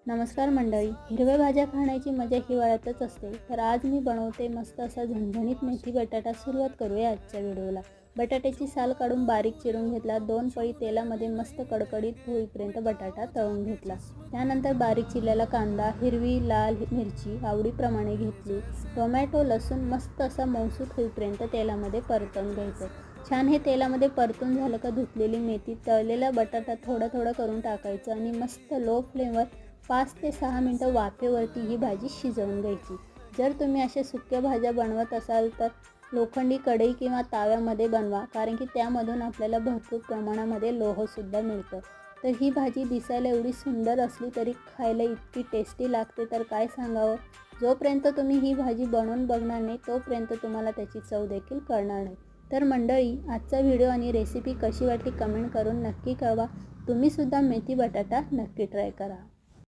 नमस्कार मंडळी, हिरव्या भाज्या खाण्याची मजा हिवाळ्यातच असते. तर आज मी बनवते मस्त असा झणझणीत मेथी बटाटा. सुरुवात करूया आजच्या व्हिडिओला. बटाट्याची साल काढून बारीक चिरून घेतला. 2 पळी तेलामध्ये मस्त कडकडीत होईपर्यंत बटाटा तळून घेतला. त्यानंतर बारीक चिरलेला कांदा, हिरवी लाल मिरची आवडीप्रमाणे घेतली. टोमॅटो, लसूण मस्त असा मऊसूत होईपर्यंत तेलामध्ये परतून घ्यायचं. छान हे तेलामध्ये परतून झालं का धुतलेली मेथी, तळलेला बटाटा थोडं थोडं करून टाकायचं आणि मस्त लो फ्लेमवर 5 ते 6 मिनटं वाफेवरती ही भाजी शिजवून घ्यायची. जर तुम्ही अशा सुक्या भाज्या बनवत असाल तर लोखंडी कढई किंवा ताव्यामध्ये बनवा, कारण की त्यामधून आपल्याला भरपूर प्रमाणामध्ये लोहसुद्धा मिळतं. तर ही भाजी दिसायला एवढी सुंदर असली तरी खायला इतकी टेस्टी लागते तर काय सांगावं. जोपर्यंत तुम्ही ही भाजी बनवून बघणार नाही तोपर्यंत तुम्हाला त्याची चव देखील कळणार नाही. तर मंडळी, आजचा व्हिडिओ आणि रेसिपी कशी वाटली कमेंट करून नक्की कळवा. तुम्हीसुद्धा मेथी बटाटा नक्की ट्राय करा.